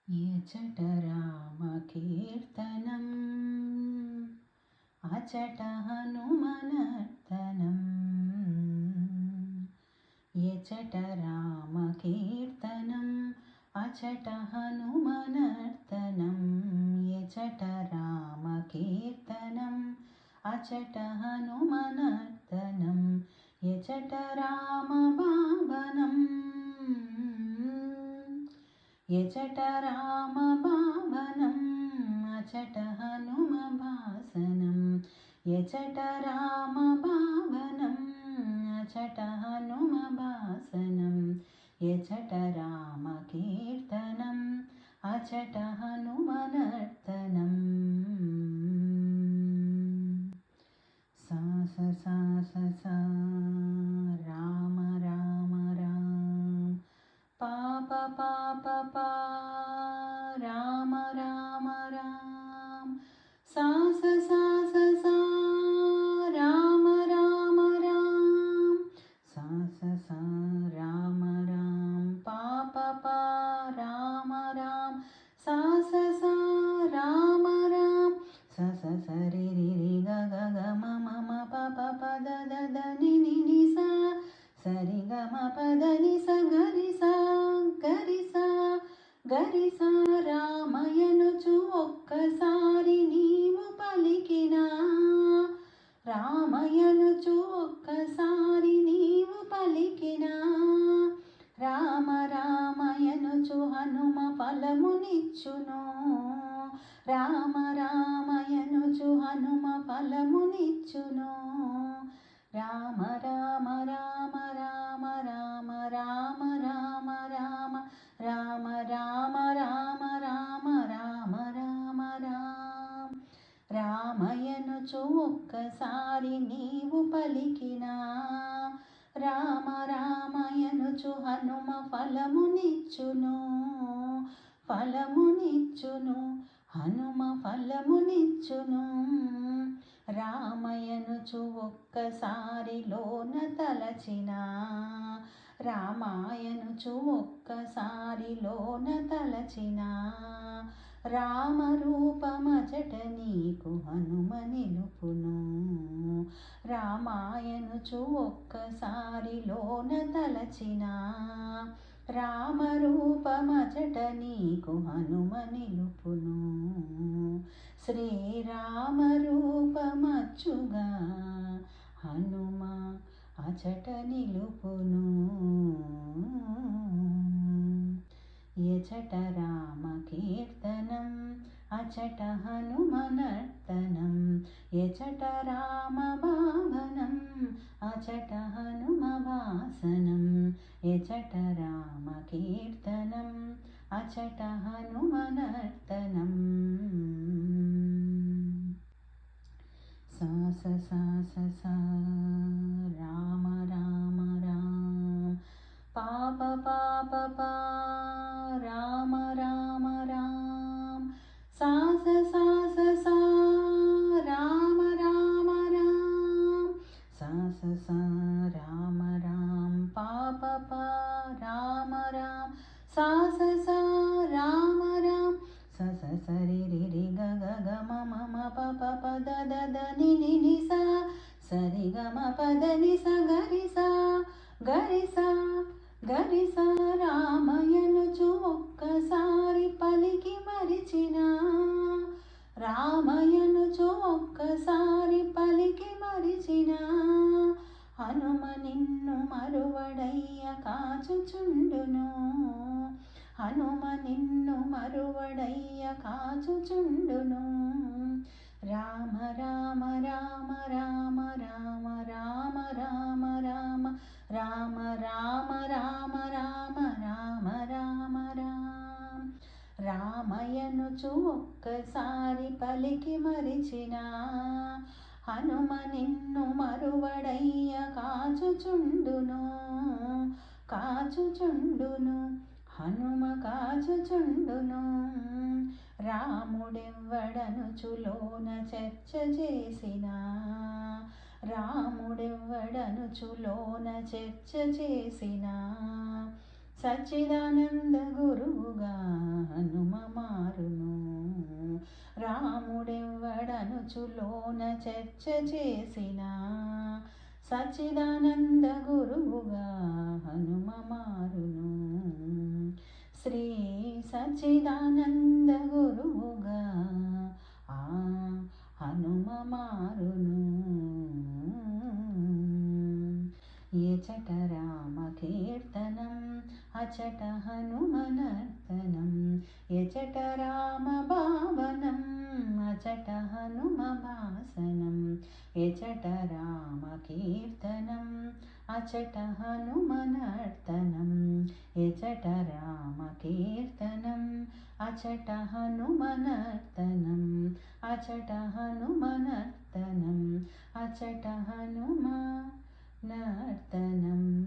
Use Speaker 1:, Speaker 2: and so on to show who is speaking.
Speaker 1: ఎచట రామకీర్తనం అచట హనుమనర్తనం. ఎచట రామకీర్తనం అచట హనుమనర్తనం. ఎచట రామకీర్తనం అచట హనుమనర్తనం. ఎచట రామభావనం ఎచట రామభావనం అచట హనుమభాసనం. ఎచట రామభావనం అచట హనుమభాసనం. ఎచట రామకీర్తనం అచట హనుమనర్తనం. సా స సా స సా రామ రామ రామ పా ప పా ప పా రామ రామ రామ సా స సా స సా రామ రామ రామ సా స సా రామ రామ పా ప పా రామ రామ సా స సా రామ రామ స స స రి రి రి గ గ గ మ మ మ ప ప ప ద ద ద ని ని ని సా సరి గ మ ప ద ని స గ రి సా గరి సా గరి సా రామయనుచు ఒక్కసారి నీవు పలికినా. రామయనుచు ఒక్కసారి నీవు పలికినా. రామ రామయనుచు హనుమ ఫలమునిచ్చును. రామ రామయనుచు హనుమ ఫలమునిచ్చును. రామ రామ రామ రామ రామ రామ రామ రామ రామ రామ రామ రామ రామ రామ రామ రామయనుచు ఒక్కసారి నీవు పలికినా. రామ రామయనుచు హనుమ ఫలమునిచ్చును. ఫలమునిచ్చును హనుమ ఫలమునిచ్చును. రామయనుచు ఒక్కసారి లోన తలచినా. రామాయనుచు ఒక్కసారి లోన తలచినా. రామరూపమచట నీకు హనుమ నిలుపును. రామాయనుచు ఒక్కసారి లోన తలచినా. రామరూపమచట నీకు హనుమ నిలుపును. శ్రీరామ రూపమచ్చుగా హనుమ అచట నిలుపును. ఎచట రామకీర్తనం అచట హనుమనర్తనం. ఎచట రామభావనం అచట హనుమభాసనం. ఎచట రామకీర్తనం అచట హనుమనర్తనం. సా స సా స సా రామ రామ రామ పా ప పా ప పా రామ రామ రామ సా స సా స సా రామ రామ రామ సా స సా రామ రామ పా ప పా రామ రామ సా స సా రామ రామ స స స రి రి రి గ గ గ మ మ మ ప ప ప ద ద ద ని ని ని సా సరి గ మ ప ద ని స గరి సా గరి సా గరి సా రామయనుచు ఒక్కసారి పలికి మరిచినా. రామయనుచు ఒక్కసారి పలికి మరిచినా. హనుమ నిన్ను మరువడయ్య కాచుచుండును. హనుమ నిన్ను మరువడయ్య కాచుచుండును. రామ రామ రామ రామ రామ రామ రామ రామ రామ రామ రామ రామ రామ రామ రామ రామయనుచు ఒక్కసారి పలికి మరిచినా. హనుమ నిన్ను మరువడయ్య కాచుచుండును. కాచుచుండును హనుమ కాచుచుండును. రాముడెవ్వడనుచులోన చర్చ చేసినా. రాముడెవ్వడనుచులోన చర్చ చేసినా. సచ్చిదానంద గురువుగా హనుమ రాముడెవ్వడనుచులోన చర్చ చేసిన సచ్చిదానంద గురువుగా హనుమ మారును. శ్రీ సచ్చిదానంద గురువుగా ఆ హనుమ మారును. ఎచట రామ కీర్తనం అచట హనుమనర్తనం. ఎచట రామ భావనం అచట హనుమ భాసనం. ఎచట రామ కీర్తనం అచట హనుమనర్తనం. ఎచట రామ కీర్తనం అచట హనుమనర్తనం. అచట హనుమనర్తనం. అచట హనుమ నర్తనం.